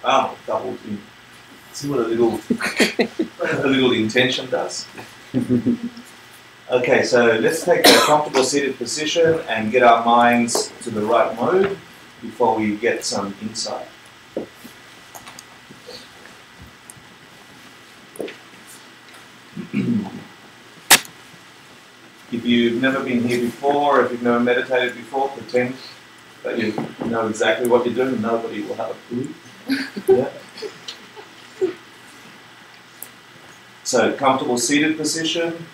Doubled in. See what a little intention does? Okay, so let's take a comfortable seated position and get our minds to the right mode before we get some insight. If you've never been here before, if you've never meditated before, pretend that you know exactly what you're doing. Nobody will have a clue. Yeah. So, comfortable seated position,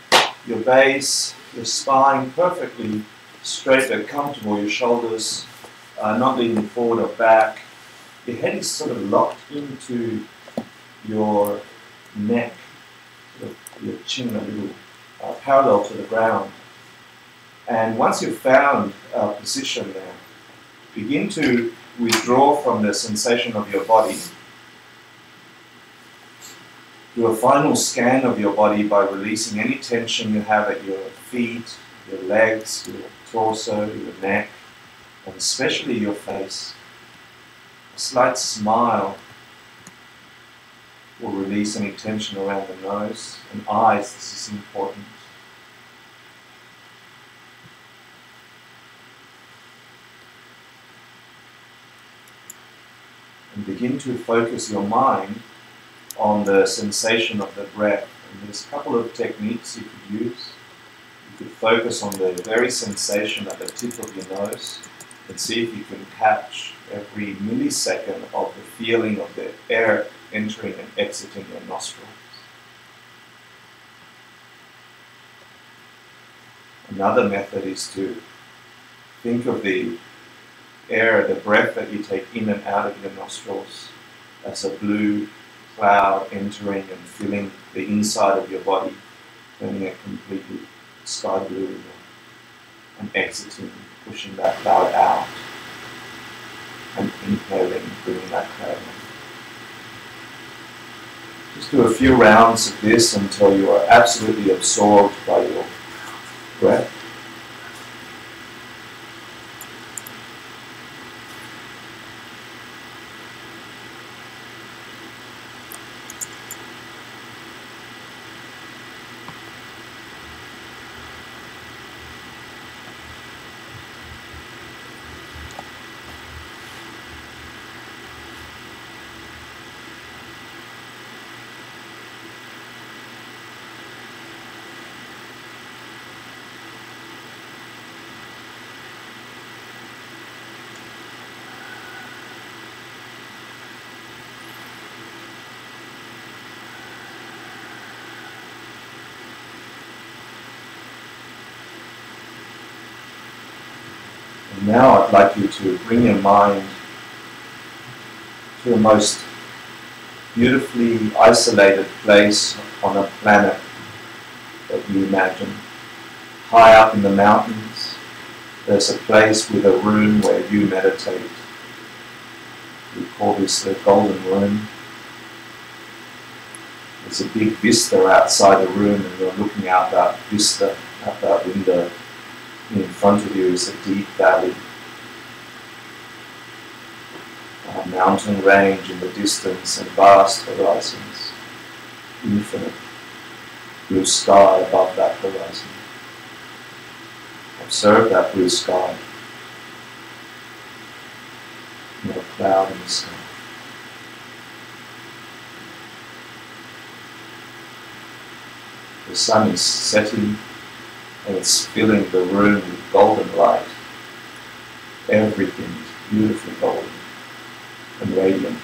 your base, your spine perfectly straight and comfortable, your shoulders not leaning forward or back. Your head is sort of locked into your neck, your chin a little parallel to the ground. And once you've found a position there, begin to withdraw from the sensation of your body. Do a final scan of your body by releasing any tension you have at your feet, your legs, your torso, your neck, and especially your face. A slight smile will release any tension around the nose and eyes. This is important. And begin to focus your mind on the sensation of the breath. And there's a couple of techniques you could use. You could focus on the very sensation at the tip of your nose and see if you can catch every millisecond of the feeling of the air entering and exiting your nostrils. Another method is to think of the air, the breath that you take in and out of your nostrils as a blue cloud entering and filling the inside of your body, turning it completely sky blue, and exiting, pushing that cloud out, and inhaling, bringing that cloud in. Just do a few rounds of this until you are absolutely absorbed by your breath. And now I'd like you to bring your mind to the most beautifully isolated place on a planet that you imagine. High up in the mountains, there's a place with a room where you meditate. We call this the golden room. There's a big vista outside the room and you're looking out that vista, out that window. In front of you is a deep valley, a mountain range in the distance and vast horizons, infinite blue sky above that horizon. Observe that blue sky, no cloud in the sky. The sun is setting and it's filling the room with golden light. Everything is beautifully golden and radiant.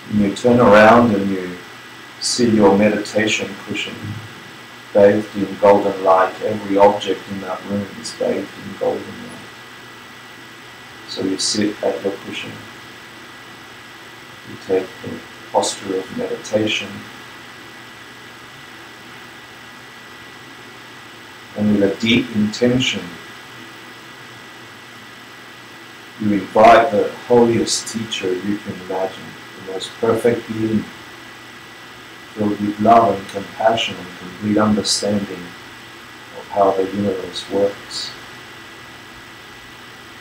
And you turn around and you see your meditation cushion bathed in golden light. Every object in that room is bathed in golden light. So you sit at your cushion. You take the posture of meditation. And with a deep intention, you invite the holiest teacher you can imagine, the most perfect being, filled with love and compassion and complete understanding of how the universe works.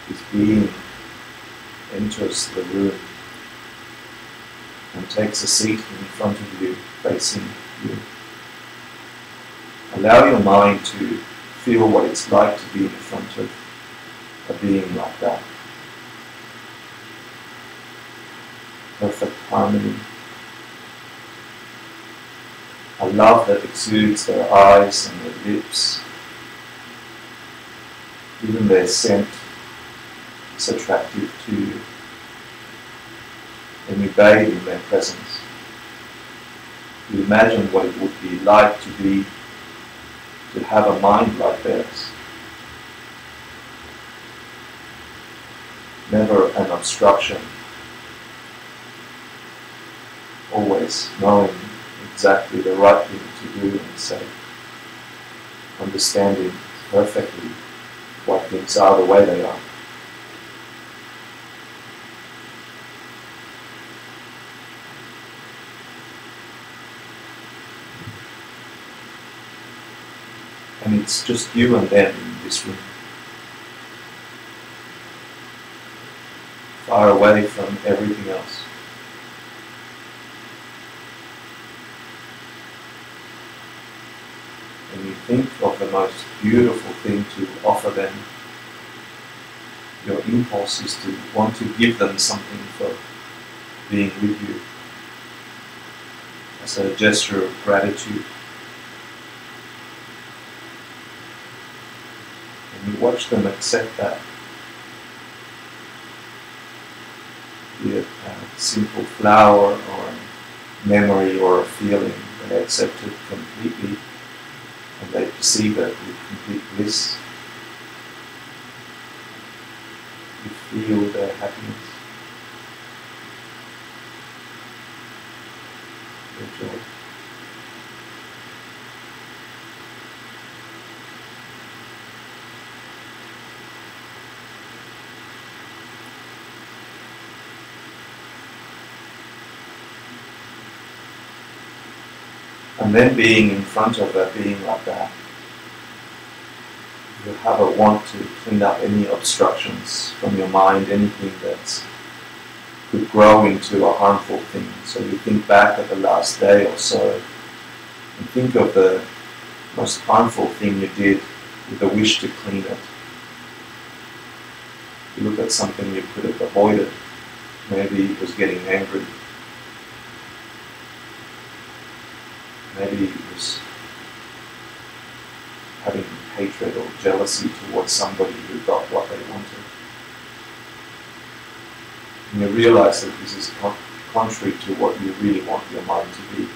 This being enters the room and takes a seat in front of you, facing you. Allow your mind to feel what it's like to be in front of a being like that. Perfect harmony. A love that exudes their eyes and their lips. Even their scent is attractive to you. When you bathe in their presence, you imagine what it would be like to have a mind like theirs. Never an obstruction. Always knowing exactly the right thing to do and say. Understanding perfectly what things are the way they are. And it's just you and them in this room. Far away from everything else. And you think of the most beautiful thing to offer them, your impulse is to want to give them something for being with you, as a gesture of gratitude. And you watch them accept that. Be it a simple flower or a memory or a feeling, they accept it completely and they perceive it with complete bliss. You feel their happiness, their joy. And then being in front of a being like that, you have a want to clean up any obstructions from your mind, anything that could grow into a harmful thing. So you think back at the last day or so and think of the most harmful thing you did with the wish to clean it. You look at something you could have avoided. Maybe it was getting angry. Maybe it was having hatred or jealousy towards somebody who got what they wanted. And you realize that this is contrary to what you really want your mind to be.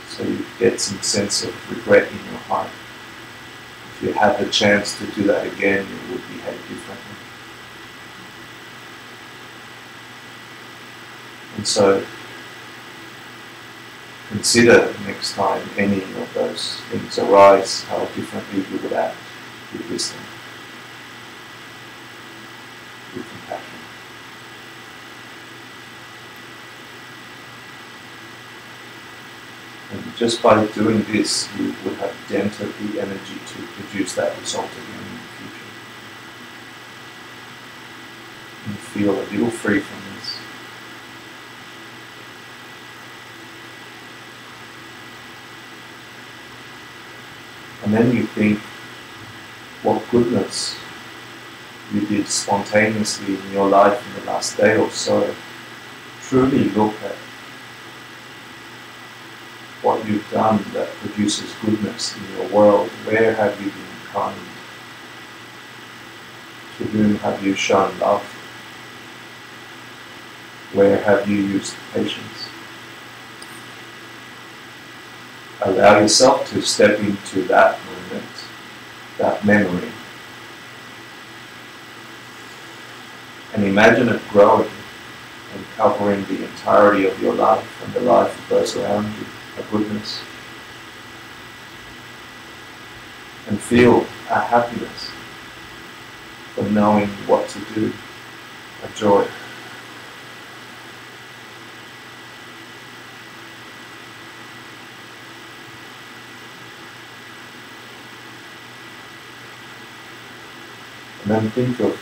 So you get some sense of regret in your heart. If you had the chance to do that again, you would behave differently. And so consider next time any of those things arise, how differently you would act with wisdom, with compassion. And just by doing this, you would have dented the energy to produce that result again in the future. And feel a little free from this. And then you think what goodness you did spontaneously in your life in the last day or so. Truly look at what you've done that produces goodness in your world. Where have you been kind? To whom have you shown love? Where have you used patience? Allow yourself to step into that moment, that memory, and imagine it growing and covering the entirety of your life and the life of those around you, a goodness. And feel a happiness for knowing what to do, a joy. And then think of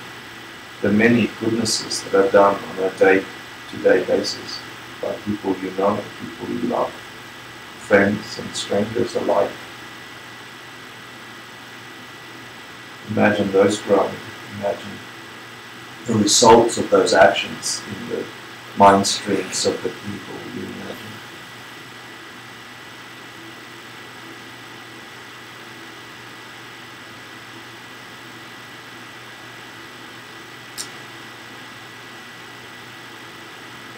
the many goodnesses that are done on a day-to-day basis by people you know, people you love, friends and strangers alike. Imagine those growing. Imagine the results of those actions in the mind streams of the people you imagine.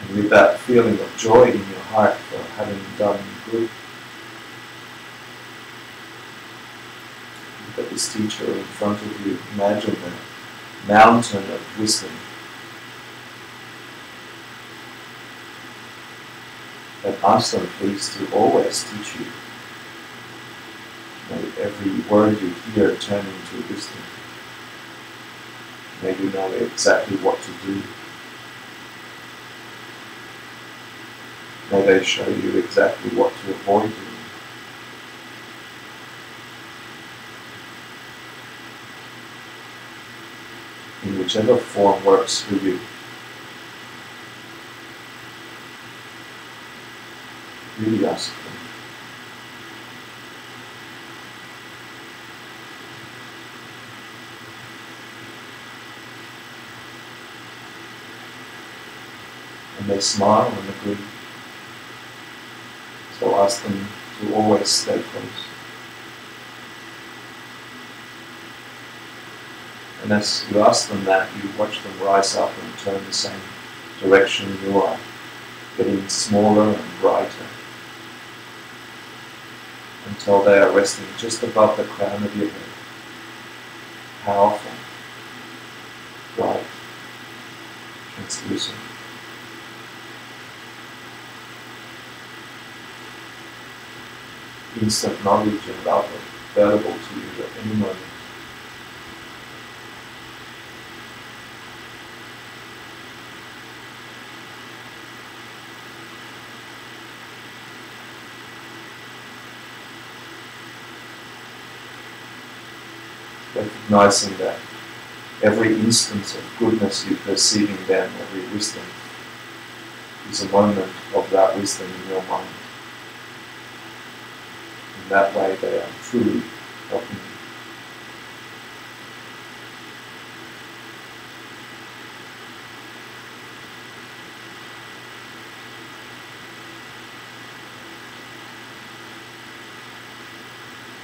And with that feeling of joy in your heart for having done good, look at this teacher in front of you. Imagine the mountain of wisdom and ask them please to always teach you. May every word you hear turn into wisdom. May you know exactly what to do. May they show you exactly what to avoid doing. In whichever form works for you. Really ask them. And they smile and agree. So ask them to always stay close. And as you ask them that, you watch them rise up and turn the same direction you are, getting smaller and brighter, until they are resting just above the crown of your head. Powerful, bright, translucent. Instant knowledge and love available to you at any moment. Recognizing that every instance of goodness you perceive in them, every wisdom, is a moment of that wisdom in your mind. In that way they are truly helping you.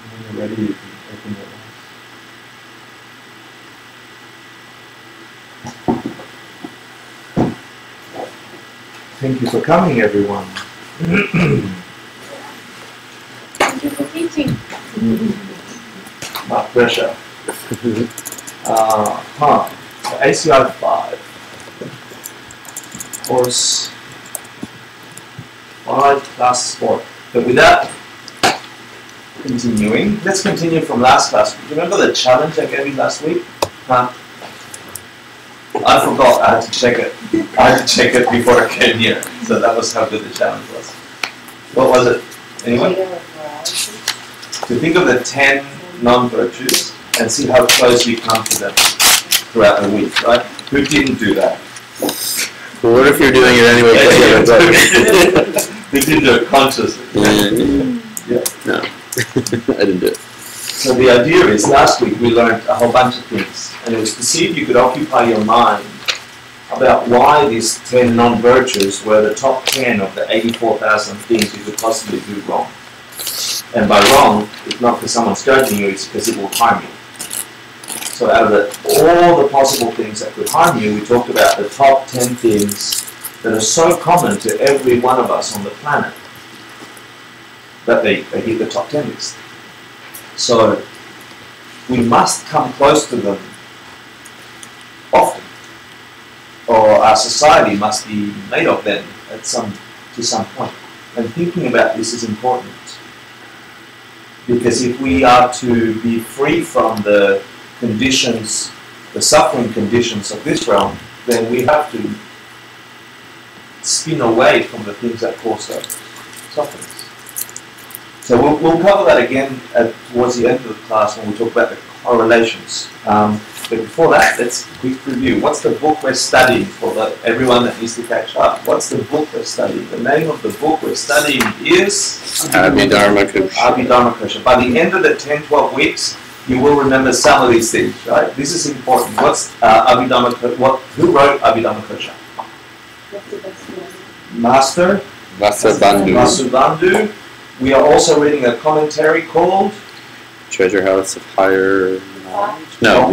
When you're ready, you can open your eyes. Thank you for coming, everyone. Thank you for teaching. My pleasure. So ACI 5. Course 5, class 4. But without continuing, let's continue from last class. Do you remember the challenge I gave you last week? I forgot, I had to check it. I had to check it before I came here. So that was how good the challenge was. What was it? Anyone? To think of the 10 non-virtues and see how close we come to them throughout the week, right? Who didn't do that? Well, what if you're doing it anyway? They didn't do it consciously. Yeah. No, I didn't do it. So the idea is, last week we learned a whole bunch of things, and it was to see if you could occupy your mind about why these 10 non-virtues were the top 10 of the 84,000 things you could possibly do wrong. And by wrong, it's not because someone's judging you, it's because it will harm you. So out of all the possible things that could harm you, we talked about the top 10 things that are so common to every one of us on the planet that they hit the top 10 list. So we must come close to them often, or our society must be made of them to some point. And thinking about this is important, because if we are to be free from the conditions, the suffering conditions of this realm, then we have to spin away from the things that cause those sufferings. So we'll cover that again towards the end of the class when we talk about the correlations. But But before that, let's quick review. What's the book we're studying for everyone that needs to catch up? What's the book we're studying? The name of the book we're studying is Abhidharma Kosha. Abhidharma Kosha. By the end of the 10, 12 weeks, you will remember some of these things, right? This is important. What's Abhidharma Kosha? Who wrote Abhidharma Kosha? Master Vasubandhu. We are also reading a commentary called Treasure House of Higher Knowledge. No,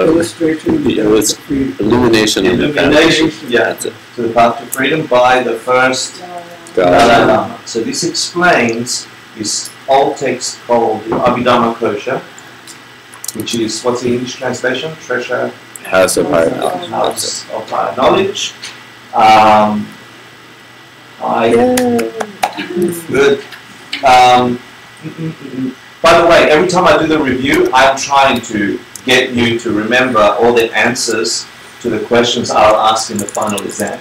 Illustration. Illumination of the Illumination, Foundation. yeah, That's it. to the Path to Freedom by the first Dalai Lama. So this explains this old text called the Abhidharma Kosha, which is, what's the English translation? Treasure House of Higher Knowledge. House of Higher Knowledge. Good. By the way, every time I do the review, I'm trying to get you to remember all the answers to the questions I'll ask in the final exam.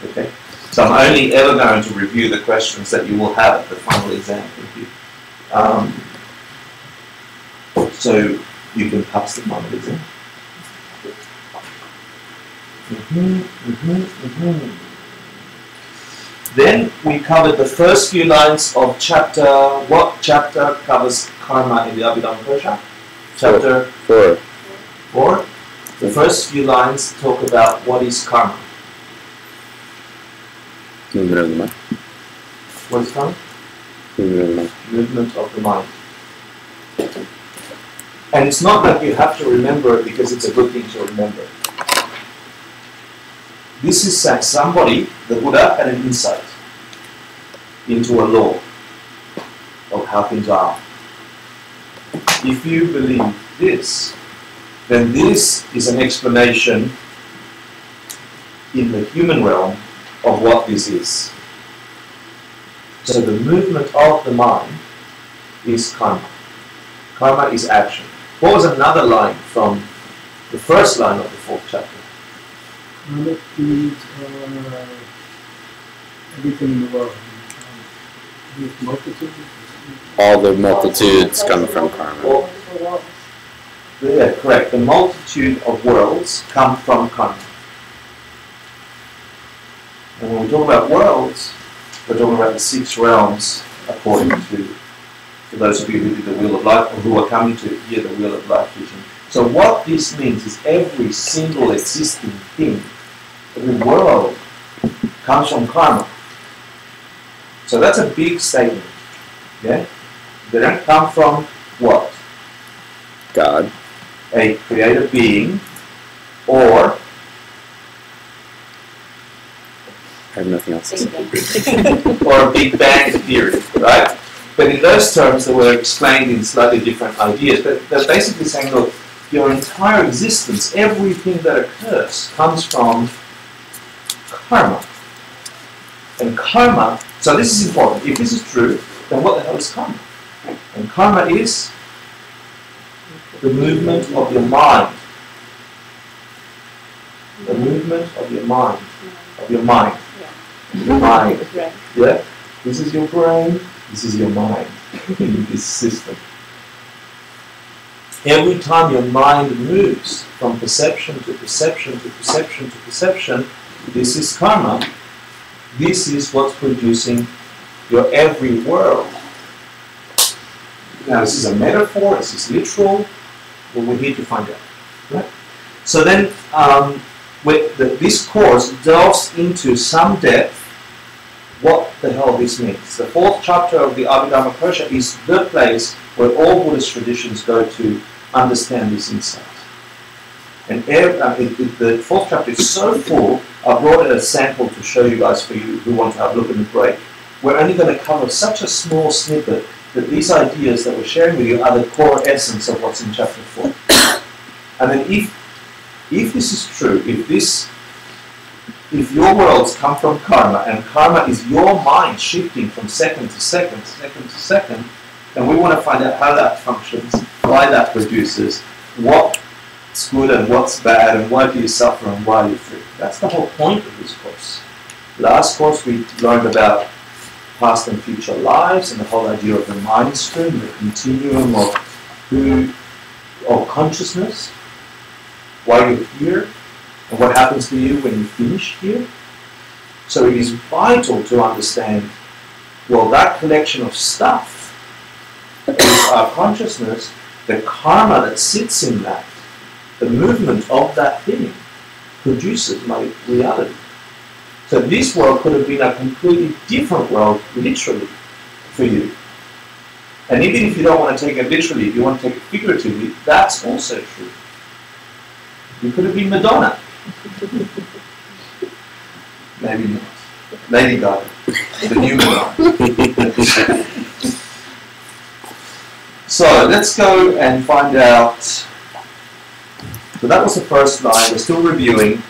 Okay? So I'm only ever going to review the questions that you will have at the final exam review. So you can pass the final exam. Then we covered the first few lines of chapter. What chapter covers karma in the Abhidharma Kosha? Chapter 4. The first few lines talk about what is karma. Movement of the mind. What is karma? Movement of the mind. Movement of the mind. And it's not that you have to remember it because it's a good thing to remember. This is like somebody, the Buddha, had an insight into a law of how things are. If you believe this, then this is an explanation in the human realm of what this is. So the movement of the mind is karma. Karma is action. What was another line from the first line of the 4th chapter? Everything in the world. Multitude. All the multitudes come from karma. Yeah, correct. The multitude of worlds come from karma. And when we talk about worlds, we're talking about the 6 realms according to those of you who do the Wheel of Life or who are coming to hear the Wheel of Life teaching. So what this means is every single existing thing, every world comes from karma. So that's a big statement. Yeah? They don't come from what? God. A creator being or I have nothing else to say. or a Big Bang theory, right? But in those terms they were explained in slightly different ideas. But they're basically saying, look, your entire existence, everything that occurs comes from karma. And karma, so this is important. If this is true, then what the hell is karma? And karma is the movement of your mind. The movement of your mind. Of your mind. Your mind. Yeah? This is your brain, this is your mind in this system. Every time your mind moves from perception to perception to perception to perception, this is karma. This is what's producing your every world. Now, this is a metaphor, this is literal, but we're here to find out. Right? So then, this course delves into some depth what the hell this means. The 4th chapter of the Abhidharma Kosha is the place where all Buddhist traditions go to understand this insight. And the 4th chapter is so full, I brought a sample to show you guys for you who want to have a look in the break. We're only going to cover such a small snippet that these ideas that we're sharing with you are the core essence of what's in chapter 4. And then if this is true, if your worlds come from karma, and karma is your mind shifting from second to second, then we want to find out how that functions, why that produces, what's good and what's bad, and why do you suffer and why are you free. That's the whole point of this course. Last course we learned about past and future lives and the whole idea of the mind stream, the continuum of consciousness. why you're here and what happens to you when you finish here. So it is vital to understand, well, that collection of stuff is our consciousness, the karma that sits in that, the movement of that thing produces my reality. So this world could have been a completely different world, literally, for you. And even if you don't want to take it literally, if you want to take it figuratively, that's also true. You could have been Madonna. Maybe not. Lady Gaga. The new Madonna. So let's go and find out. So that was the first line. We're still reviewing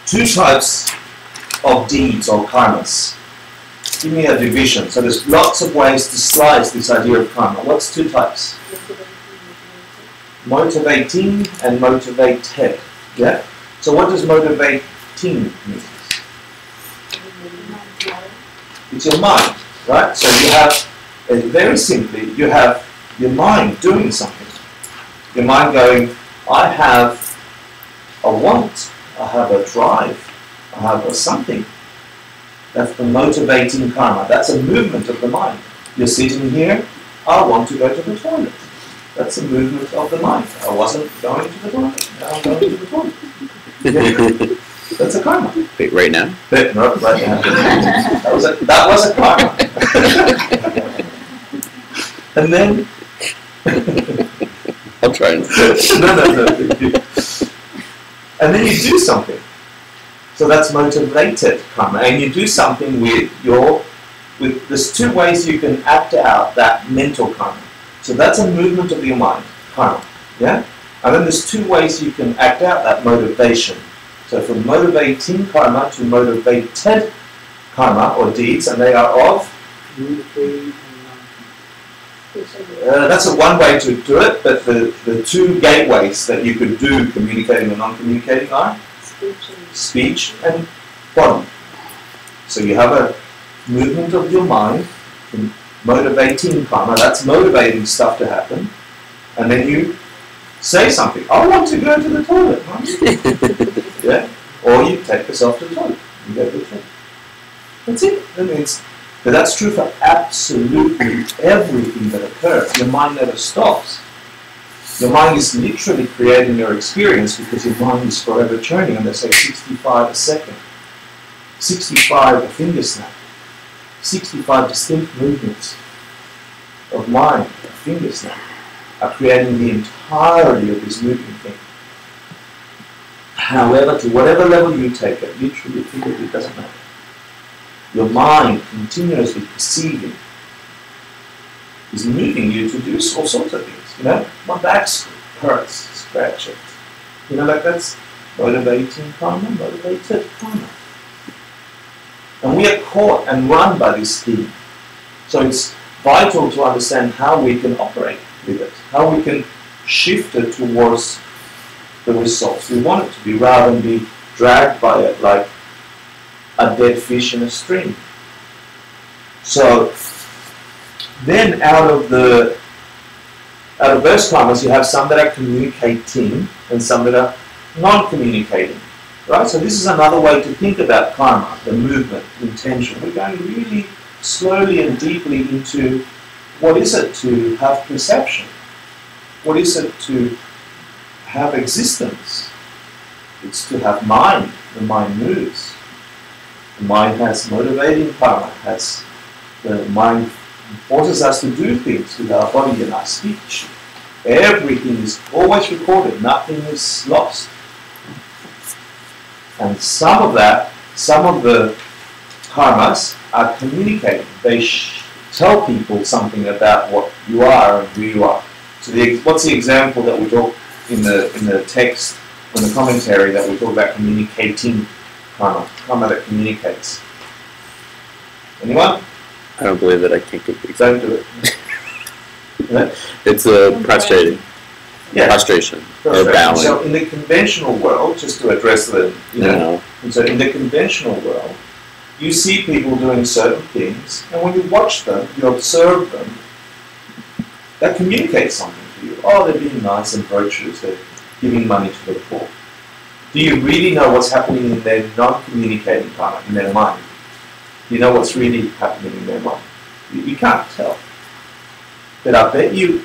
two types of deeds or karmas. Give me a division. So there's lots of ways to slice this idea of karma. What's two types? Motivating and motivated. Yeah? So what does motivating mean? It's your mind, right? So you have, very simply, you have your mind doing something. Your mind going, I have a want, I have a drive, I have a something. That's the motivating karma. That's a movement of the mind. You're sitting here, I want to go to the toilet. That's a movement of the mind. I wasn't going to the toilet, now I'm going to the toilet. Yeah. That's a karma. Wait, right now? No, right now. That was a karma. And then... I'll try. No. And then you do something. So that's motivated karma. And you do something with there's two ways you can act out that mental karma. So that's a movement of your mind, karma. Yeah? And then there's two ways you can act out that motivation. So from motivating karma to motivated karma or deeds, and they are of? That's a one way to do it, but the two gateways that you could do communicating and non-communicating are? Speech and body. So you have a movement of your mind, motivating karma, that's motivating stuff to happen, and then you say something. I want to go to the toilet. Right? Yeah? Or you take yourself to the toilet. You go to the toilet. That's it. But that's true for absolutely everything that occurs. Your mind never stops. Your mind is literally creating your experience because your mind is forever churning, and they say 65 a second. 65 a finger snap. 65 distinct movements of mind, a finger snap, are creating the entirety of this moving thing. However, to whatever level you take it, literally, figuratively, it doesn't matter. Your mind continuously perceiving is moving you to do all sorts of things. You know, my back hurts, scratch it. You know, like that's motivating karma, motivated karma. And we are caught and run by this theme. So it's vital to understand how we can operate with it, how we can shift it towards the results we want it to be, rather than be dragged by it like a dead fish in a stream. So then out of those karmas, you have some that are communicating and some that are non-communicating. Right? So this is another way to think about karma, the movement, intention. We're going really slowly and deeply into what is it to have perception? What is it to have existence? It's to have mind. The mind moves. The mind has motivating karma. The mind forces us to do things with our body and our speech. Everything is always recorded. Nothing is lost. And some of the karmas are communicating. They tell people something about what you are and who you are. So what's the example that we talk in the text, in the commentary, that we talk about communicating karma? Karma that communicates. Anyone? I don't believe that I can't get the Don't do it. Yeah? It's prostrating. Yeah. Prostration. Or bowing. So in the conventional world, just to address the, and so in the conventional world, you see people doing certain things, and when you watch them, you observe them, that communicates something to you. Oh, they're being nice and virtuous, they're giving money to the poor. Do you really know what's happening in their non-communicating karma, in their mind? Do you know what's really happening in their mind? You can't tell. But I bet you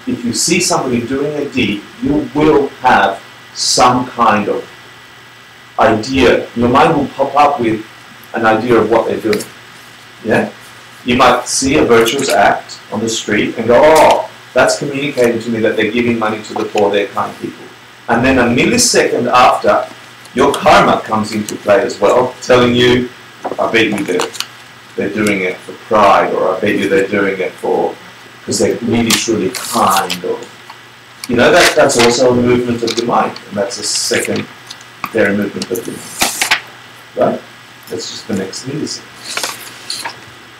if you see somebody doing a deed, you will have some kind of idea. Your mind will pop up with an idea of what they're doing. Yeah? You might see a virtuous act on the street and go, oh, that's communicating to me that they're giving money to the poor, they're kind people. And then a millisecond after, your karma comes into play as well, telling you, I bet you they're doing it for pride, or I bet you they're doing it because they're really truly kind, or that's also a movement of the mind, and that's a secondary movement of the mind. Right? That's just the next millisecond.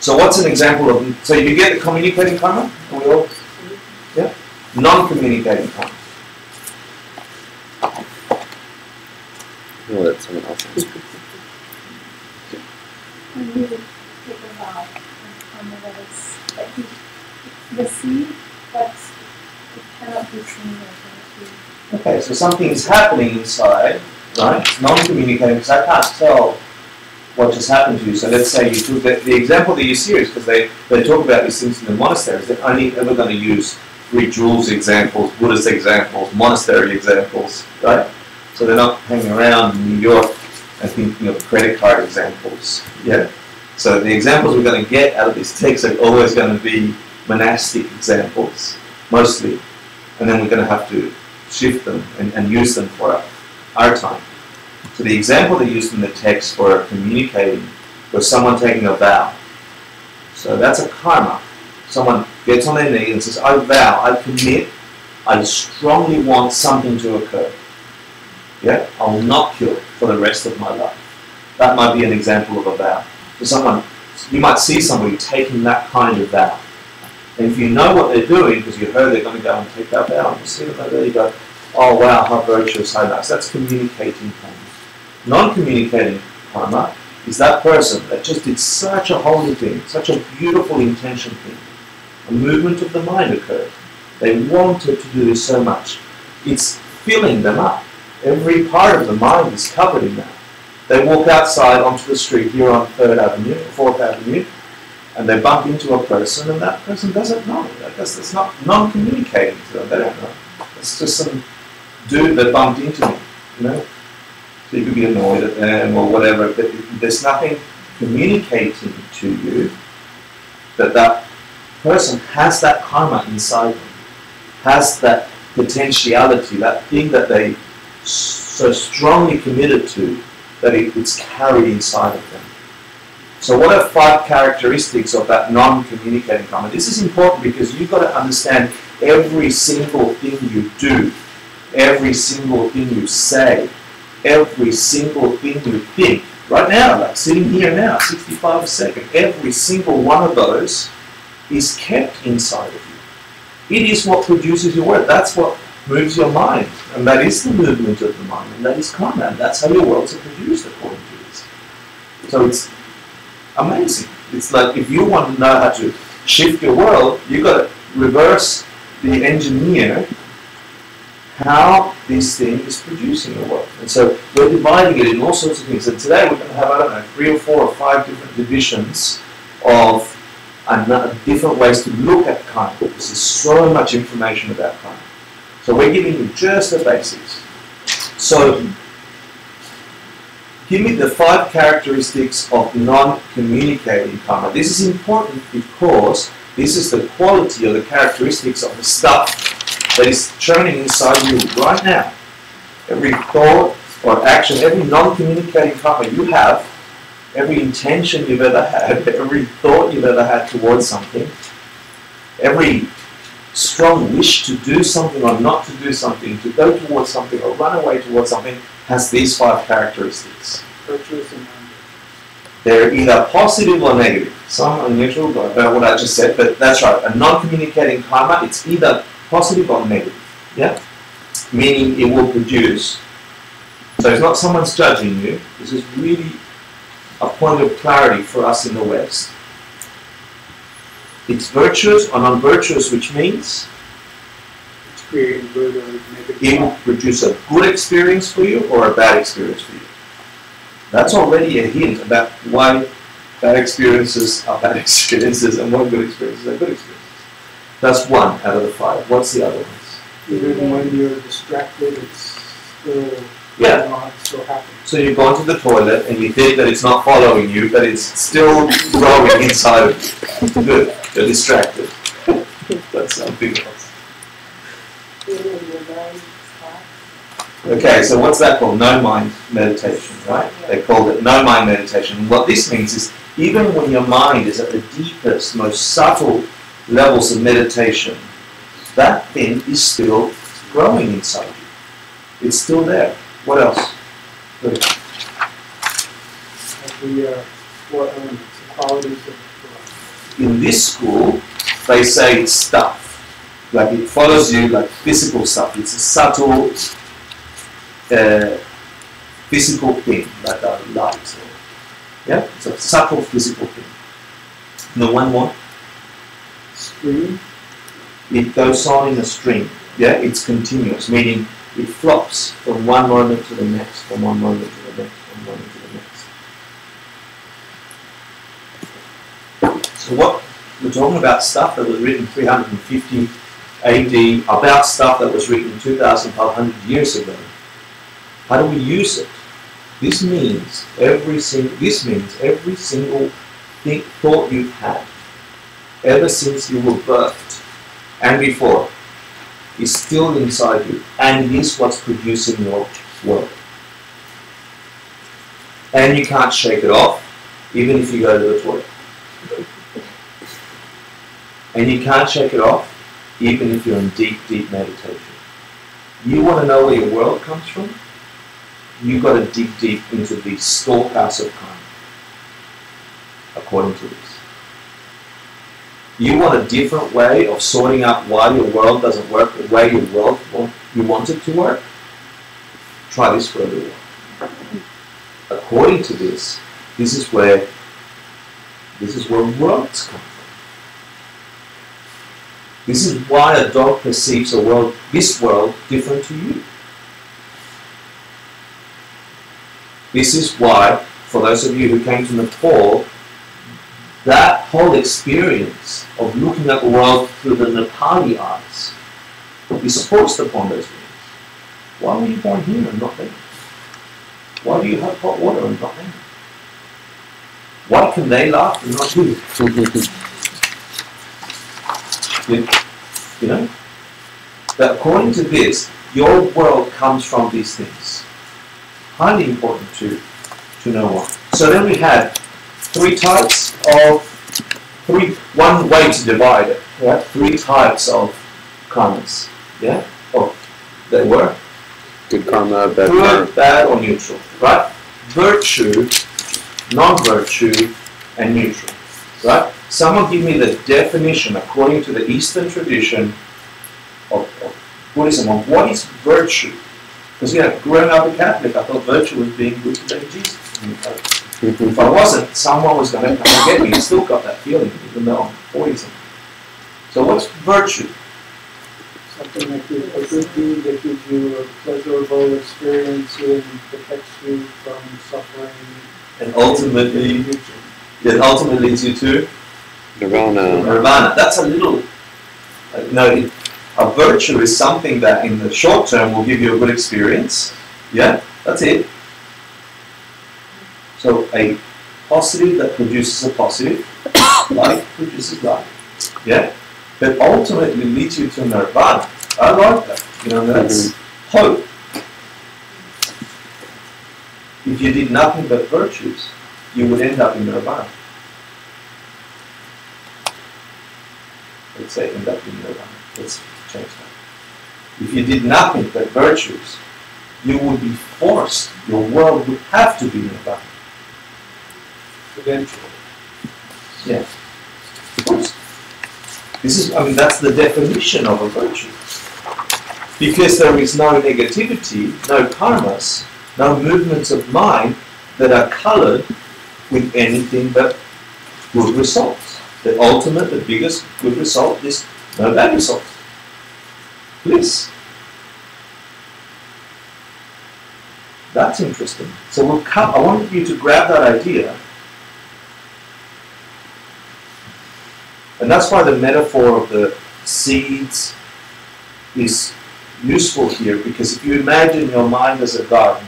So what's an example of? So you get the communicating karma? Are we all? Yeah. Non-communicating karma. I'll let someone else answer. When you take a vow and that is that the seed, but it cannot be seen or cannot be. Okay, so something's happening inside, right? It's non-communicating because I can't tell what just happened to you. So let's say you took the example that you see is because they talk about these things in the monasteries. They're only ever going to use Greek rules examples, Buddhist examples, monastery examples, right? So they're not hanging around in New York and thinking of credit card examples. Yeah. So the examples we're going to get out of this text are always going to be monastic examples, mostly, and then we're going to have to shift them and use them for our time. So the example they used in the text for communicating was someone taking a vow. So that's a karma. Someone gets on their knee and says, I vow, I commit, I strongly want something to occur. Yeah, I will not kill for the rest of my life. That might be an example of a vow. So you might see somebody taking that kind of vow. And if you know what they're doing, because you heard they're going to go and take that vow, and you see them over there, you go, oh wow, how virtuous, how nice. That's communicating karma. Non-communicating karma is that person that just did such a holy thing, such a beautiful intention thing. A movement of the mind occurred. They wanted to do this so much. It's filling them up. Every part of the mind is covered in that. They walk outside onto the street here on 3rd Avenue, 4th Avenue, and they bump into a person, and that person doesn't know. I guess that's not non-communicating to them. They don't know. It's just some dude that bumped into me, So you could be annoyed at them or whatever, but there's nothing communicating to you that person has that karma inside them, has that potentiality, that thing that they so strongly committed to that it's carried inside of them. So what are 5 characteristics of that non-communicating karma? This is important because you've got to understand every single thing you do, every single thing you say, every single thing you think. Right now, like sitting here now, 65 a second, every single one of those is kept inside of you. It is what produces your world. That's what moves your mind. And that is the movement of the mind. And that is karma. And that's how your worlds are produced according to this. So it's amazing. It's like if you want to know how to shift your world, you've got to reverse the engineer how this thing is producing the world. And so we're dividing it in all sorts of things. And today we're going to have, I don't know, 3 or 4 or 5 different divisions of different ways to look at karma. Because there's so much information about karma. So we're giving you just the basics. So give me the 5 characteristics of non-communicating karma. This is important because this is the quality or the characteristics of the stuff that is churning inside you right now. Every thought or action, every non-communicating karma you have, every intention you've ever had, every thought you've ever had towards something, every strong wish to do something or not to do something, to go towards something or run away towards something, has these 5 characteristics. Virtuous and non-virtuous. They're either positive or negative. Some are neutral, about what I just said, but that's right. A non-communicating karma, it's either positive or negative. Yeah? Meaning it will produce. So it's not someone's judging you. This is really a point of clarity for us in the West. It's virtuous or non-virtuous, which means creating good or negative. It will produce a good experience for you or a bad experience for you. That's already a hint about why bad experiences are bad experiences and why good experiences are good experiences. That's one out of the 5. What's the other ones? Even when you're distracted, it's still Yeah. still happening. So you've gone to the toilet and you think that it's not following you, but it's still growing inside of you. Good. You're distracted. That's something else. Okay, so what's that called? No mind meditation, right? They called it no mind meditation. What this means is even when your mind is at the deepest, most subtle levels of meditation, that thing is still growing inside you. It's still there. What else? Good. The 4 elements, the qualities of In this school, they say it's stuff. Like it follows you like physical stuff. It's a subtle physical thing, like a light. Or, yeah, it's a subtle physical thing. And the one more? stream. It goes on in a stream. Yeah, it's continuous, meaning it flops from one moment to the next, from one moment to the next, from one moment to the next. So what we're talking about stuff that was written 350 AD, about stuff that was written 2,500 years ago. How do we use it? This means every single thought you've had ever since you were birthed and before is still inside you, and it is what's producing your world. And you can't shake it off, even if you go to the toilet. And you can't shake it off, even if you're in deep, deep meditation. You want to know where your world comes from? You've got to dig deep into the storehouse of karma, according to this. You want a different way of sorting out why your world doesn't work the way you want it to work? Try this for a little while. According to this, this is where worlds come from. This is why a dog perceives this world different to you. This is why, for those of you who came to Nepal, that whole experience of looking at the world through the Nepali eyes is forced upon those beings. Why were you born here and not there? Why do you have hot water and not them? Why can they laugh and not you? You know? That according to this, your world comes from these things. Highly important to know what. So then we had one way to divide it. Yeah? 3 types of karmas. Yeah? They were Good karma, bad good, karma. bad, or neutral. Right? Virtue, non-virtue, and neutral. Right? Someone give me the definition according to the Eastern tradition of Buddhism of what is virtue. Because growing up a Catholic, I thought virtue was being good to Jesus. If I wasn't, someone was going to come and get me. I still got that feeling, even though I'm 40-something. So what's virtue? Something that gives a good deed that gives you a pleasurable experience and protects you from suffering. And ultimately, it ultimately leads you to Nirvana. nirvana. That's a little, a virtue is something that in the short term will give you a good experience. Yeah, that's it. So a positive that produces a positive, life produces life. Yeah? But ultimately leads you to nirvana. I like that. That's hope. If you did nothing but virtues, you would end up in nirvana. Let's say end up in nirvana. Let's change that. If you did nothing but virtues, you would be forced, your world would have to be nirvana. Eventually. Yeah. Of course. That's the definition of a virtue. Because there is no negativity, no karmas, no movements of mind that are colored with anything but good results. The ultimate, the biggest good result is no bad results. bliss. That's interesting. So we'll come, I want you to grab that idea. And that's why the metaphor of the seeds is useful here, because if you imagine your mind as a garden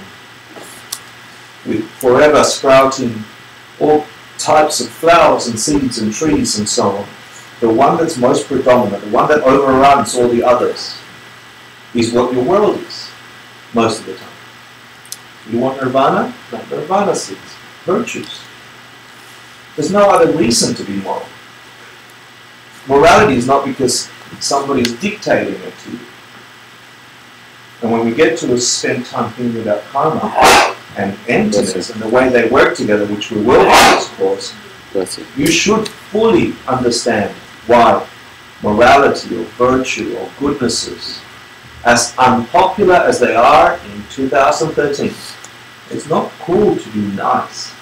with forever sprouting all types of flowers and seeds and trees and so on, the one that's most predominant, the one that overruns all the others, is what your world is most of the time. You want nirvana? Not nirvana seeds, virtues. There's no other reason to be moral. Morality is not because somebody's dictating it to you. And when we get to spend time thinking about karma and emptiness and the way they work together, which we will in this course, you should fully understand why morality or virtue or goodnesses, as unpopular as they are in 2013, it's not cool to be nice.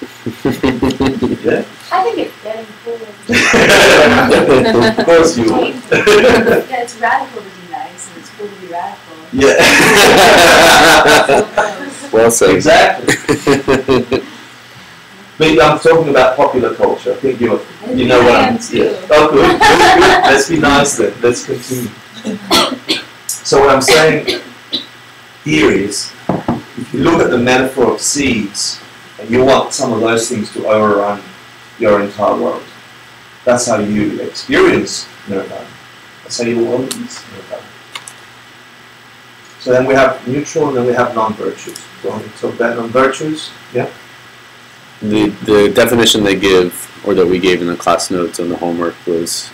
Yeah? I think it's getting cool. Of course you will. Yeah, it's radical to be nice, and it's cool to be radical. Yeah. Well said. Exactly. But I'm talking about popular culture. I think you know what I'm saying. Yeah. Oh, good. Let's be nice then. Let's continue. So what I'm saying here is, if you look at the metaphor of seeds, and you want some of those things to overrun your entire world, that's how you experience nirvana. That's how your world is nirvana. So then we have neutral, and then we have non-virtues. Do you want to talk about non-virtues? Yeah? The definition they give, or that we gave in the class notes and the homework, was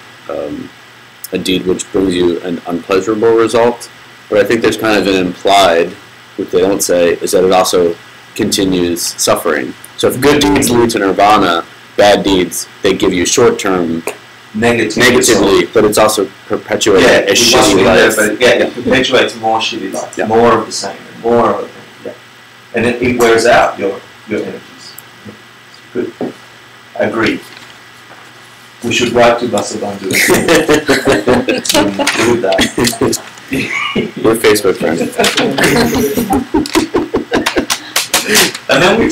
a deed which brings you an unpleasurable result. But I think there's kind of an implied, which they don't say, is that it also continues suffering. So if good deeds lead to nirvana, bad deeds, they give you short-term negatively, but it's also perpetuating a shitty life. But it perpetuates more shitty life, more of the same, more of the thing. Yeah. And it wears out your energies. Good. Agree. We should write to Vasubandhu and do that. We're Facebook friends. And then we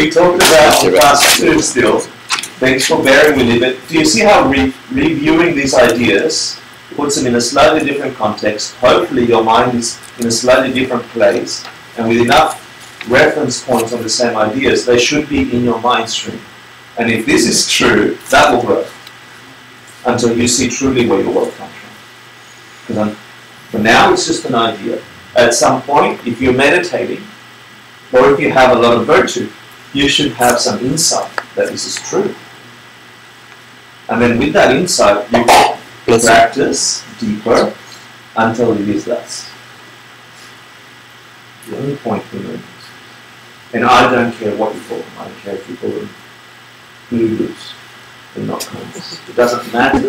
talked about class 2 still. Thanks for bearing with me. But do you see how reviewing these ideas puts them in a slightly different context? Hopefully your mind is in a slightly different place, and with enough reference points on the same ideas, they should be in your mind stream. And if this is true, that will grow until you see truly where your world comes from. Because for now, it's just an idea. At some point, if you're meditating, or if you have a lot of virtue, you should have some insight that this is true. And then with that insight, you practice deeper until it is less. The only point we know. And I don't care what you call them. I don't care if you call them gurus. They're not conscious. It doesn't matter.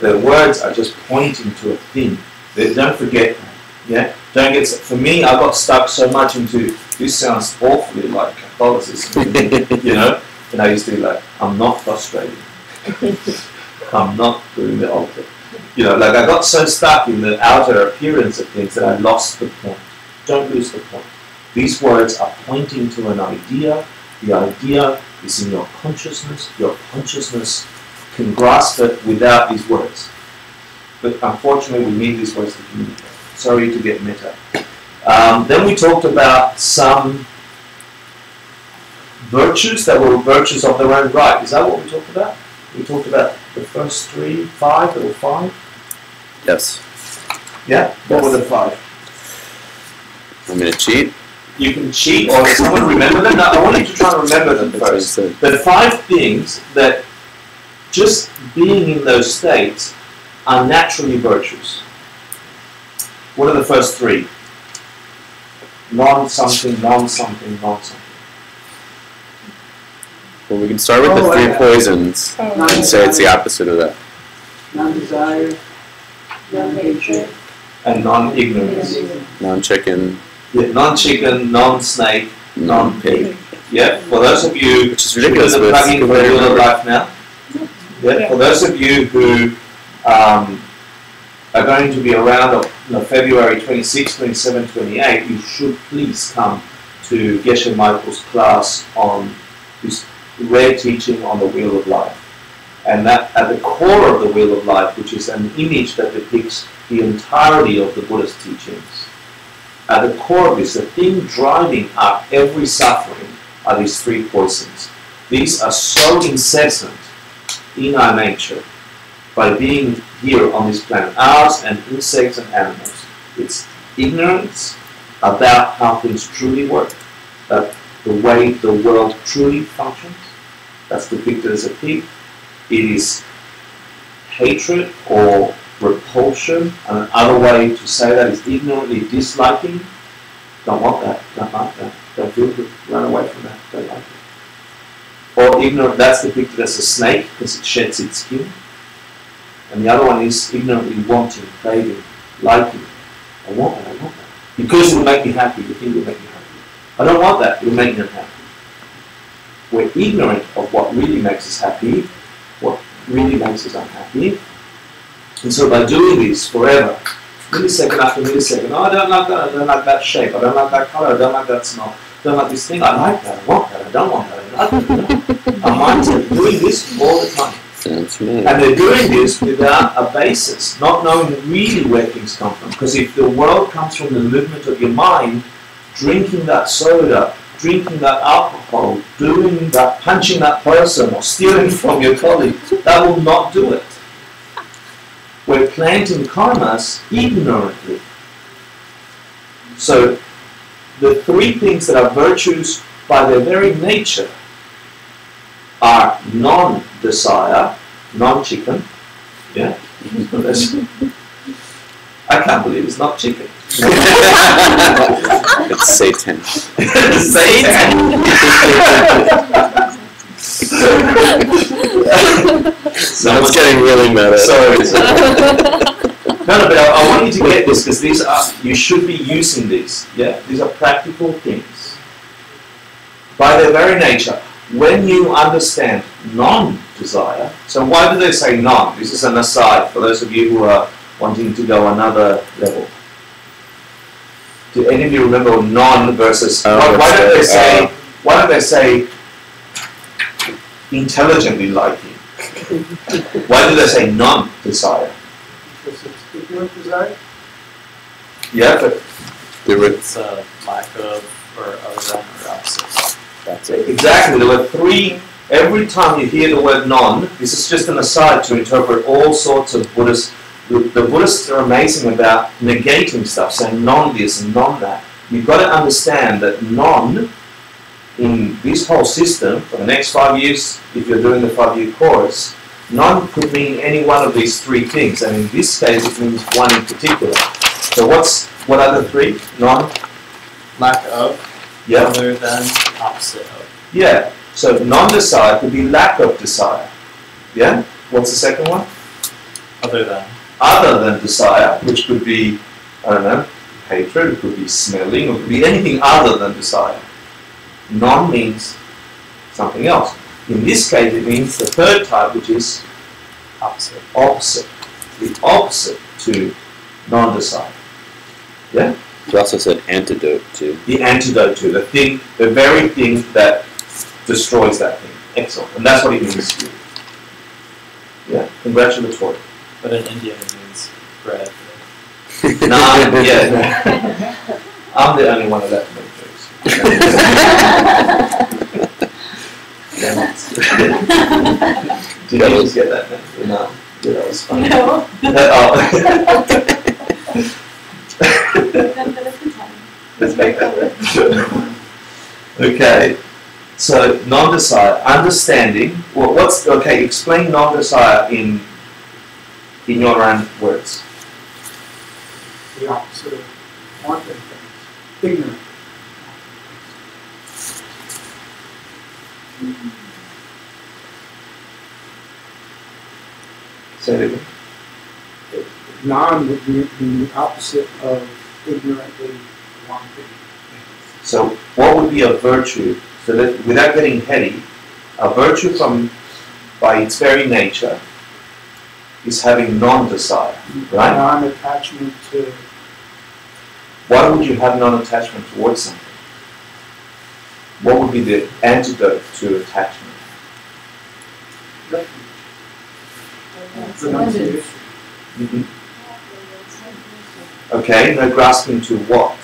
The words are just pointing to a thing. Don't forget that. Yeah? Don't get, for me, I got stuck so much into, this sounds awfully like Catholicism, you know? And I used to be like, I'm not frustrated. I'm not doing the altar. You know, like I got so stuck in the outer appearance of things that I lost the point. Don't lose the point. These words are pointing to an idea. The idea is in your consciousness. Your consciousness can grasp it without these words. But unfortunately, we need these words to communicate. Sorry to get meta. Then we talked about some virtues that were virtues of their own right. Is that what we talked about? We talked about the first 5. There were 5? Yes. Yeah? What were the 5? I'm going to cheat. You can cheat, or does someone remember them? No, I want you to try and remember them first. The 5 things that just being in those states are naturally virtues. What are the first 3? Non-something, non-something, non-something. Well, we can start with the 3 poisons and say it's the opposite of that. Non-desire, non-hatred, and non-ignorance. Non-chicken. Yeah, non-chicken, non-snake, non-pig. Yeah, for those of you, which is ridiculous. The plug-in for Real Life now. Yeah, for those of you who are going to be around on February 26, 27, 28, you should please come to Geshe Michael's class on this rare teaching on the Wheel of Life. And that at the core of the Wheel of Life, which is an image that depicts the entirety of the Buddha's teachings, at the core of this, the thing driving up every suffering are these three poisons. These are so incessant in our nature by being here on this planet, ours and insects and animals. It's ignorance about how things truly work, that the way the world truly functions, that's depicted as a pig. It is hatred or repulsion, and another way to say that is ignorantly disliking. Don't want that, don't like that, don't feel good, run away from that, don't like it. Or ignorant, that's depicted as a snake because it sheds its skin. And the other one is ignorantly wanting, craving, liking. I want that, I want that. Because it will make me happy, the thing will make me happy. I don't want that, it will make me unhappy. We're ignorant of what really makes us happy, what really makes us unhappy. And so by doing this forever, millisecond after millisecond, oh, I don't like that, I don't like that shape, I don't like that color, I don't like that smell, I don't like this thing, I like that, I want that, I don't want that, I like that. Our minds are doing this all the time. And they're doing this without a basis, not knowing really where things come from. Because if the world comes from the movement of your mind, drinking that soda, drinking that alcohol, doing that, punching that person, or stealing from your colleague, that will not do it. We're planting karmas ignorantly. So the three things that are virtues by their very nature are non-desire, non-chicken. Yeah? I can't believe it's not chicken. It's Satan. Satan! So it's getting really meta. No, but I want you to get this because these are, you should be using these. Yeah? These are practical things. By their very nature, when you understand non-desire, so why do they say non? This is an aside for those of you who are wanting to go another level. Do any of you remember non versus? Why don't they say intelligently liking? Why do they say non-desire? Because it's ignorant desire? Yeah, but It's a lack of, or other than, or opposite. That's it. exactly, there were three. Every time you hear the word non, this is just an aside to interpret all sorts of Buddhist. The Buddhists are amazing about negating stuff, saying non this and non that. You've got to understand that non, in this whole system, for the next 5 years, if you're doing the 5-year course, non could mean any one of these three things, and in this case it means one in particular. So what are the three? Non? Lack of, Yeah. other than, opposite of. Yeah. So non-desire could be lack of desire. Yeah? What's the second one? Other than. Other than desire, which could be, I don't know, hatred, it could be smelling, it could be anything other than desire. Non means something else. In this case, it means the third type, which is Opposite. opposite. The opposite to non-desire. Yeah? You also said antidote too. The antidote to the thing, the very thing that destroys that thing. Excellent. And that's what it means to you. Yeah? Congratulatory. But in Indian it means bread. Nah, yeah. I'm the only one of that Did you just get that now? No. Yeah, that was funny. No. Let's make that. Okay. So non-desire, understanding. Well, okay? Explain non-desire in your own words. The opposite of wanting things. Ignorant. Say it again. Non would be the opposite of ignorantly wanting. So what would be a virtue? So that without getting heady, a virtue by its very nature is having non-desire, right? Non-attachment to. Why would you have non-attachment towards something? What would be the antidote to attachment? Renunciation. Mhm. Okay, no grasping to what?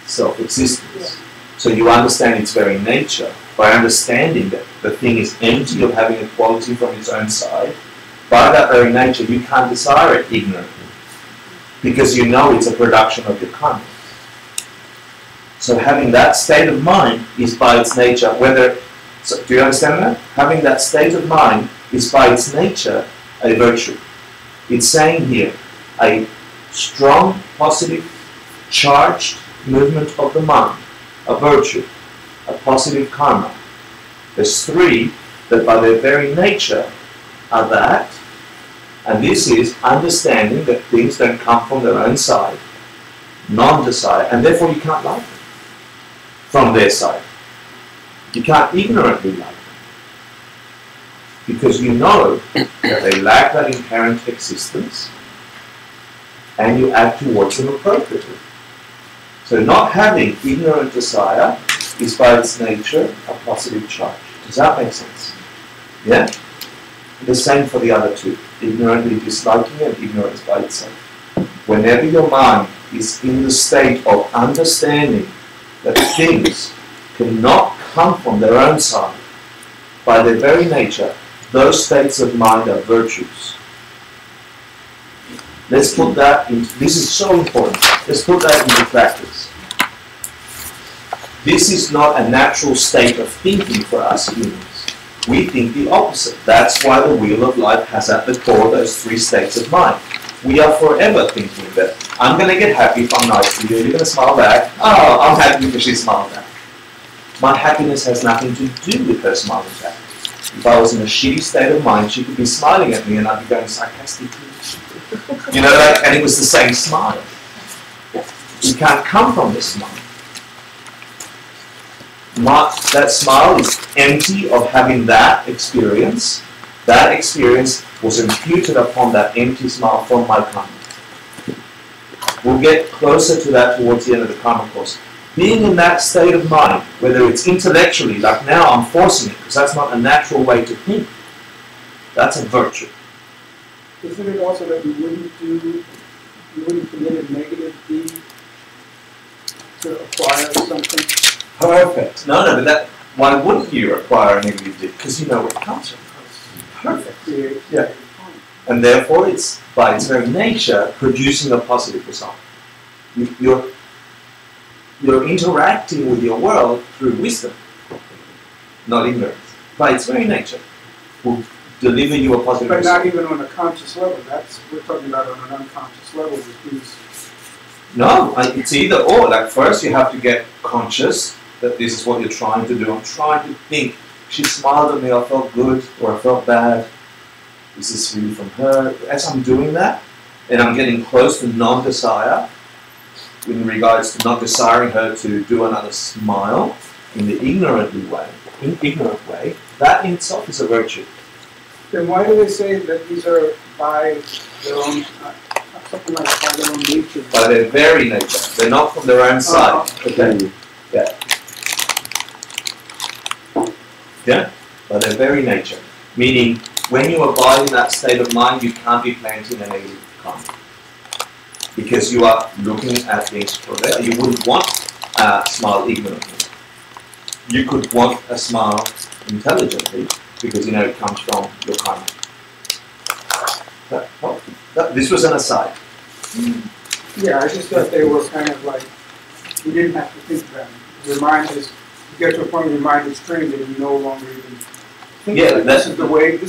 Self-existence. So you understand its very nature. By understanding that the thing is empty of having a quality from its own side, by that very nature you can't desire it ignorantly. Because you know it's a production of your karma. So having that state of mind is by its nature, so do you understand that? Having that state of mind is by its nature a virtue. It's saying here, a strong, positive, charged movement of the mind, a virtue, a positive karma. There's three that by their very nature are that, and this is understanding that things don't come from their own side, non-desire, and therefore you can't like them from their side. You can't ignorantly like them because you know that they lack that inherent existence and you act towards them appropriately. So not having ignorant desire is by its nature a positive charge. Does that make sense? Yeah? The same for the other two. Ignorantly disliking and ignorance by itself. Whenever your mind is in the state of understanding that things cannot come from their own side, by their very nature, those states of mind are virtues. Let's put that into, this is so important, let's put that into practice. This is not a natural state of thinking for us humans. We think the opposite. That's why the wheel of life has at the core those three states of mind. We are forever thinking that I'm going to get happy if I'm nice to you, you're going to smile back. Oh, I'm happy because she smiled back. My happiness has nothing to do with her smiling back. If I was in a shitty state of mind, she could be smiling at me and I'd be going sarcastically. You know, and it was the same smile. You can't come from this smile. That smile is empty of having that experience. That experience was imputed upon that empty smile from my karma. We'll get closer to that towards the end of the karma course. Being in that state of mind, whether it's intellectually, like now I'm forcing it, because that's not a natural way to think. That's a virtue. Isn't it also that you wouldn't commit a negative deed to acquire something? Perfect. No, but that, why wouldn't you acquire a negative deed? Because you know where it comes from. Perfect. Yeah. And therefore it's, by its very nature, producing a positive result. You're interacting with your world through wisdom, not ignorance. By its very nature, will deliver you a positive but result. Not even on a conscious level. We're talking about on an unconscious level with these. No, it's either or. Like first you have to get conscious that this is what you're trying to do. I'm trying to think. She smiled at me, I felt good, or I felt bad. This is really from her. As I'm doing that, and I'm getting close to non-desire, in regards to not desiring her to do another smile in the ignorant way, that in itself is a virtue. Then why do they say that these are by their own, something like by their own nature? By their very nature. They're not from their own side. Okay. Yeah. Yeah? By their very nature. Meaning, when you abide in that state of mind, you can't be planting a negative karma. Because you are looking at things for there. You wouldn't want a smile ignorantly. You could want a smile intelligently, because you know it comes from your karma. This was an aside. Yeah, I just thought they were kind of like, you didn't have to think about it. Your mind is, you get to a point where your mind is trained and you no longer even think about it. This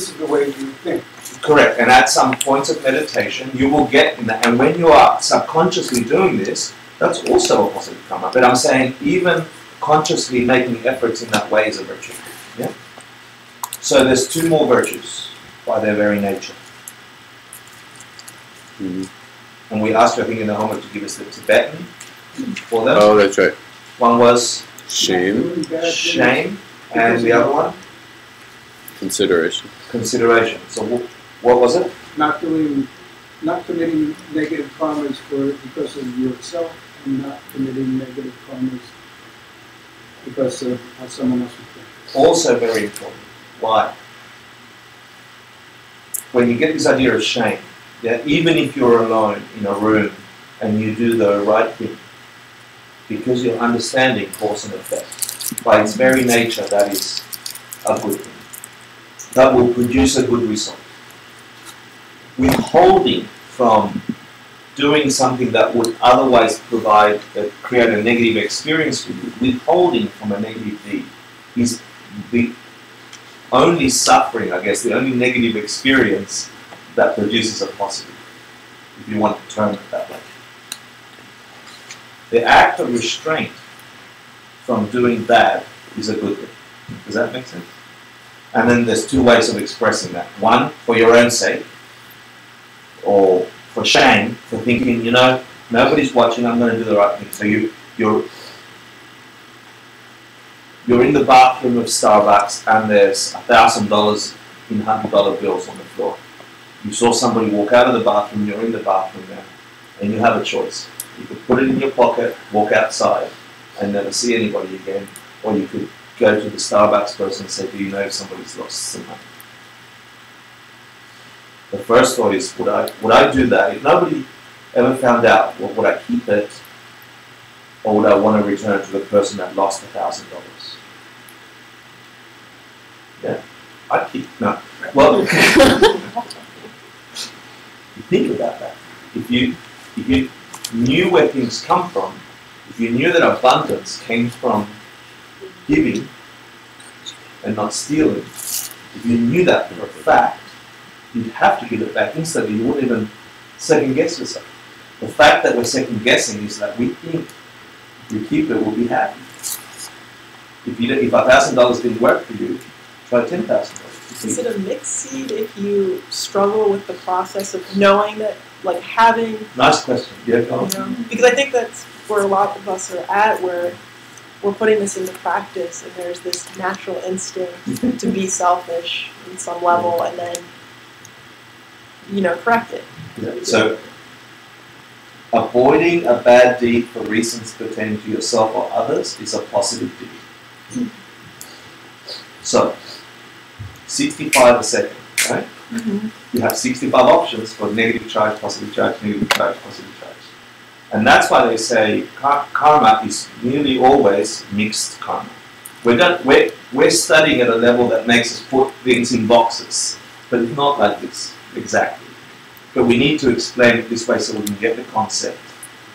is the way you think. Correct, and at some points of meditation, you will get in that. And when you are subconsciously doing this, that's also a positive karma. But I'm saying even consciously making efforts in that way is a virtue. Yeah. So there's two more virtues by their very nature. Mm-hmm. And we asked you, I think, in the homework to give us the Tibetan for them. Oh, that's right. One was Shame. shame, and the other one? Consideration. Consideration. So what was it? Not committing negative karmas because of yourself, and not committing negative karmas because of how someone else would think. Also very important. Why? When you get this idea of shame, yeah, even if you're alone in a room and you do the right thing, because you're understanding cause and effect, by its very nature, that is a good thing. That will produce a good result. Withholding from doing something that would otherwise create a negative experience for you, withholding from a negative deed, is the only suffering, I guess, the only negative experience that produces a positive, if you want to term it that way. The act of restraint from doing bad is a good thing. Does that make sense? And then there's two ways of expressing that. One, for your own sake, or for shame, for thinking, you know, nobody's watching, I'm going to do the right thing. So you're in the bathroom of Starbucks and there's $1,000 in $100 bills on the floor. You saw somebody walk out of the bathroom, you're in the bathroom now, and you have a choice. You could put it in your pocket, walk outside, and never see anybody again, or you could go to the Starbucks person and say, do you know if somebody's lost some money? The first thought is, would I do that? If nobody ever found out, would I keep it? Or would I want to return it to the person that lost $1,000? Yeah, I'd keep, no. Well, think about that. If you knew where things come from, if you knew that abundance came from giving and not stealing, if you knew that for a fact, you'd have to give it back instantly. You wouldn't even second guess yourself. The fact that we're second guessing is that we think if we keep it, we'll be happy. If $1,000 didn't work for you, try $10,000. Is it a mixed seed if you struggle with the process of knowing that, like having... Nice question. Yeah, go on. You know, because I think that's where a lot of us are at, where we're putting this into practice and there's this natural instinct to be selfish in some level and then, you know, correct it. Yeah. So, avoiding a bad deed for reasons pertaining to yourself or others is a positive deed. So, 65 a second, right? Mm-hmm. You have 65 options for negative charge, positive charge, negative charge, positive charge. And that's why they say karma is nearly always mixed karma. We're studying at a level that makes us put things in boxes, but it's not like this, exactly. But we need to explain it this way so we can get the concept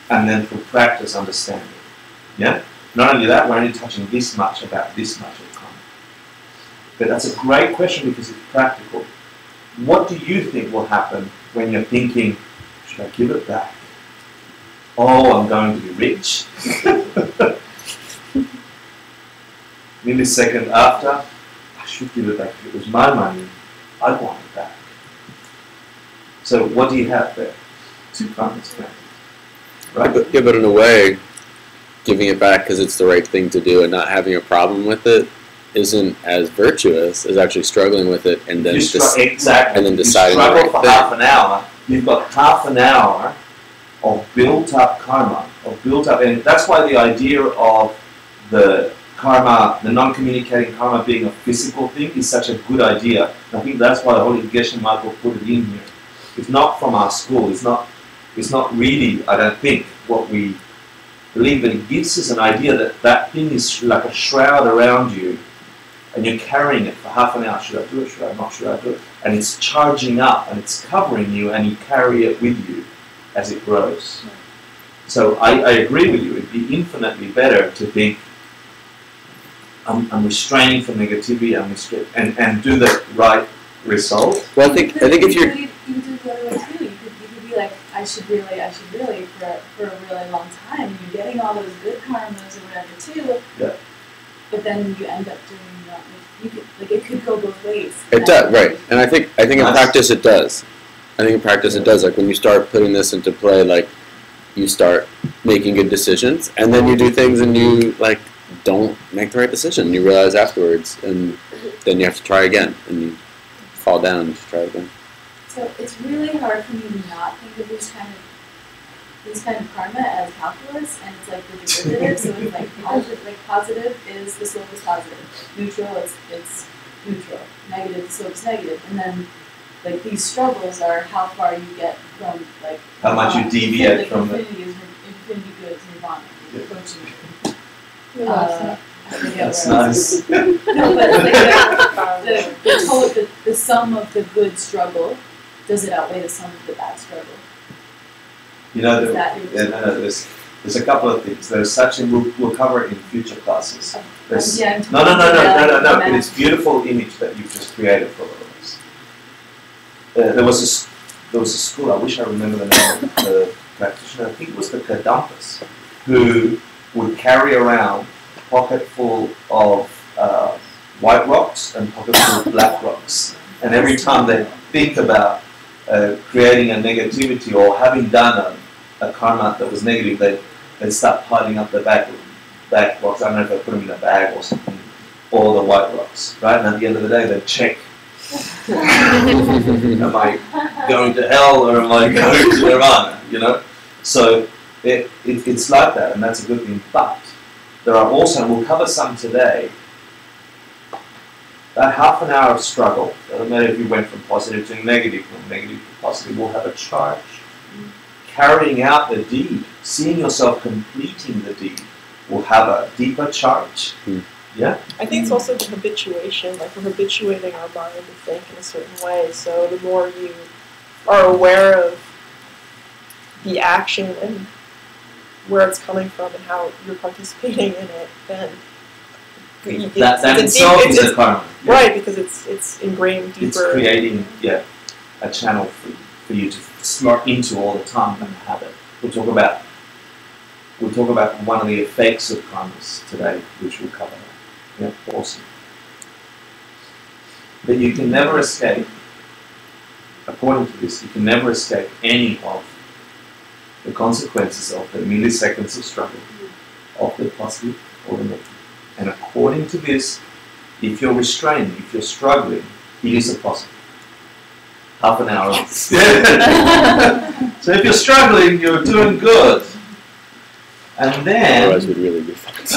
and then through practice understand it. Yeah? Not only that, we're only touching this much about this much of karma. But that's a great question because it's practical. What do you think will happen when you're thinking, should I give it back? Oh, I'm going to be rich. Millisecond after, I should give it back. If it was my money, I'd want it back. So what do you have there? Two karmas connected. Right? Yeah, but in a way, giving it back because it's the right thing to do and not having a problem with it isn't as virtuous as actually struggling with it and then exactly. And then deciding you struggle the right for thing. half an hour. You've got half an hour of built-up karma, and that's why the idea of the karma, the non-communicating karma being a physical thing is such a good idea. And I think that's why Holy Geshe Michael put it in here. It's not from our school. It's not really, I don't think, what we believe, but it gives us an idea that that thing is like a shroud around you, and you're carrying it for half an hour. Should I do it? Should I not? Should I do it? And it's charging up, and it's covering you, and you carry it with you as it grows. So I agree with you. It'd be infinitely better to think, I'm restraining from negativity, and do the right result. Well, I think if you're... You could do it the other way too. You could be like, I should really for a really long time. And you're getting all those good karmas or whatever too. Yeah. But then you end up doing it could go both ways. It does, right. And I think in practice it does. I think in practice it does. Like when you start putting this into play, like you start making good decisions, and then you do things and you like don't make the right decision. You realize afterwards, and then you have to try again, and you fall down and just try again. So it's really hard for me to not think of this kind of karma as calculus, and it's like the derivative. So it's like positive is the slope is positive, neutral it's neutral, negative the slope is negative, and then like these struggles are how far you get from like how much you deviate from the infinity good to nirvana. You're approaching that's nice. No, but like the sum of the good struggle, does it outweigh the sum of the bad struggle? You know, there's a couple of things. There's such, and we'll cover it in future classes. No. It's a beautiful image that you've just created for all of us. There was a school. I wish I remember the name of the practitioner. I think it was the Kadampas, who would carry around a pocket full of white rocks and pocket full of black rocks, and every time they think about creating a negativity or having done a karma that was negative, they'd start piling up the back rocks. I don't know if they put them in a bag or something, or the white rocks, right? And at the end of the day, they'd check. Am I going to hell or am I going to nirvana? You know? So it's like that, and that's a good thing. But there are also, and we'll cover some today, that half an hour of struggle, doesn't matter if you went from positive to negative, from negative to positive, will have a charge. Carrying out the deed, seeing yourself completing the deed, will have a deeper charge. Yeah? I think it's also the habituation, like we're habituating our mind to think in a certain way, so the more you are aware of the action and where it's coming from and how you're participating in it, then that itself is a karma. Yeah. Right, because it's ingrained deeper. It's creating a channel for you to slot into all the time and have it. We'll talk about one of the effects of karmas today, which we'll cover. Yeah, awesome. But you can never escape, according to this, you can never escape any of the consequences of the milliseconds of struggle, of the positive or the negative. And according to this, if you're restrained, if you're struggling, it is a positive. Half an hour. Yes. So if you're struggling, you're doing good. And then, otherwise we'd really be fucked.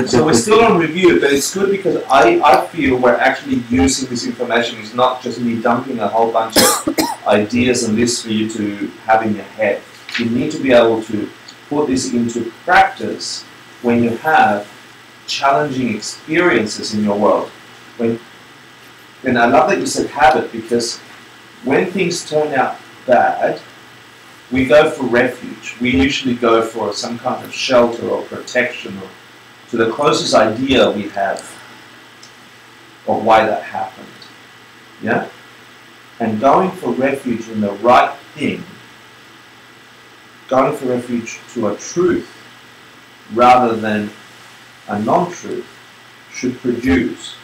So we're still on review, but it's good because I feel we're actually using this information. It's not just me dumping a whole bunch of ideas and lists for you to have in your head. You need to be able to put this into practice when you have challenging experiences in your world. And I love that you said habit, because when things turn out bad, we go for refuge. We usually go for some kind of shelter or protection, or to the closest idea we have of why that happened. Yeah? And going for refuge in the right thing, going for refuge to a truth rather than a non-truth, should produce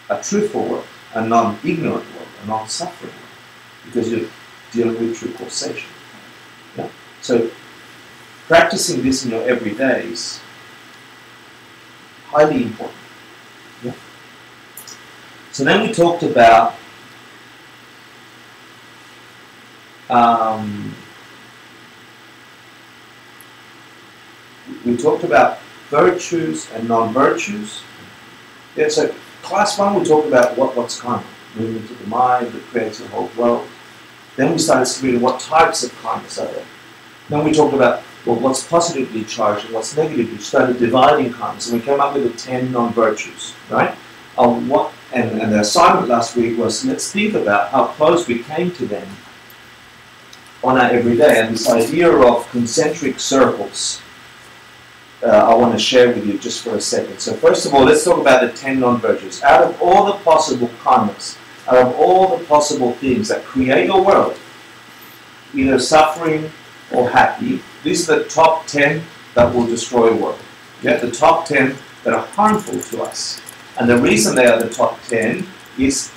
a truthful world, a non-ignorant world, a non-suffering world, because you're dealing with true causation. Yeah? So practicing this in your everyday is highly important. Yeah? So then we talked about virtues and non-virtues. Yeah, so class 1 we talked about what's karma, movement of the mind that creates the whole world. Then we started studying what types of karmas are there. Then we talked about what's positively charged and what's negatively. We started dividing karmas, and we came up with the 10 non-virtues, right? And the assignment last week was, let's think about how close we came to them on our everyday, and this idea of concentric circles. I want to share with you just for a second. So first of all, let's talk about the 10 non-virtues. Out of all the possible karmas, out of all the possible things that create your world, either suffering or happy, these are the top 10 that will destroy the world. You have the top 10 that are harmful to us. And the reason they are the top 10 is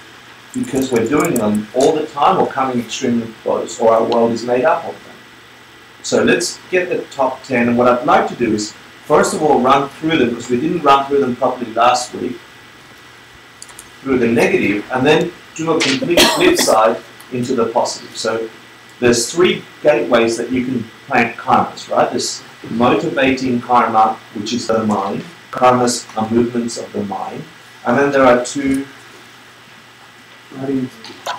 because we're doing them all the time or coming extremely close, or our world is made up of them. So let's get the top 10, and what I'd like to do is, first of all, run through them, because we didn't run through them properly last week. through the negative, and then do a complete flip side into the positive. So there's 3 gateways that you can plant karmas, right? There's motivating karma, which is the mind. Karmas are movements of the mind. And then there are 2,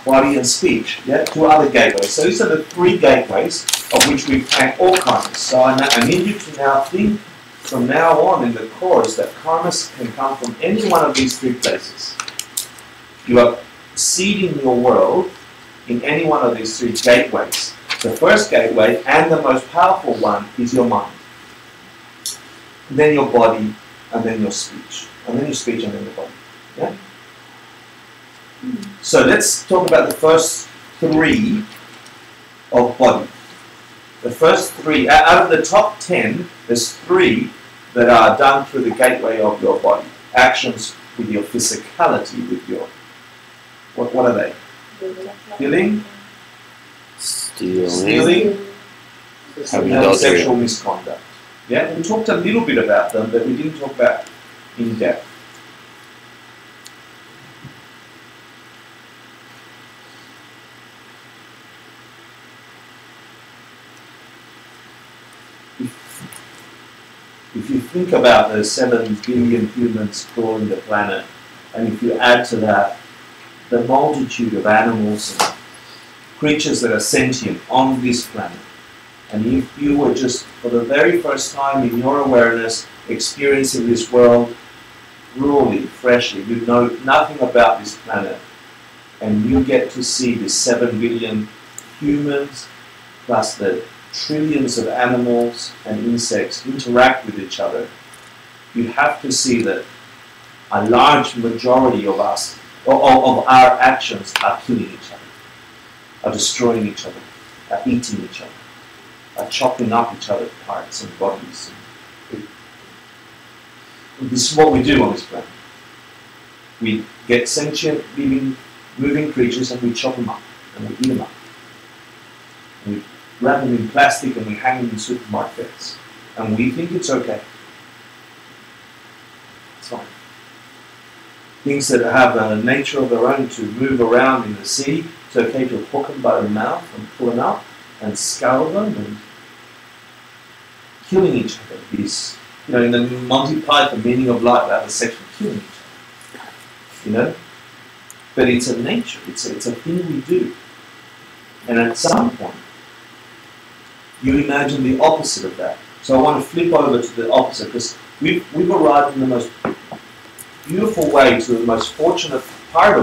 body and speech, yeah? 2 other gateways. So these are the 3 gateways of which we plant all karmas. So I need you to now think from now on in the course that karmas can come from any one of these 3 places. You are seeding your world in any one of these 3 gateways. The first gateway, and the most powerful one, is your mind. And then your body, and then your speech. And then your speech, and then your body. Yeah? So let's talk about the first 3 of body. The first 3, out of the top 10, there's 3 that are done through the gateway of your body. Actions with your physicality, with your, what are they? Killing, stealing, and sexual misconduct. Yeah, we talked a little bit about them, but we didn't talk about in depth. If you think about the 7 billion humans crawling the planet, and if you add to that the multitude of animals and creatures that are sentient on this planet, and if you were just for the very first time in your awareness experiencing this world rawly, freshly, you know nothing about this planet, and you get to see the 7 billion humans plus the trillions of animals and insects interact with each other, you have to see that a large majority of us, of our actions, are killing each other, are destroying each other, are eating each other, are chopping up each other's parts and bodies. This is what we do on this planet. We get sentient, living, moving creatures and we chop them up and we eat them up. And we wrap them in plastic and we hang them in supermarkets. And we think it's okay. It's fine. Things that have a nature of their own to move around in the sea, it's okay to hook them by the mouth and pull them up and scour them, and killing each other is, you know, in the Monty Python, the meaning of life, they have a sexual killing each other. You know? But it's a nature, it's a thing we do. And at some point, you imagine the opposite of that. So I want to flip over to the opposite, because we've arrived in the most beautiful way to the most fortunate part of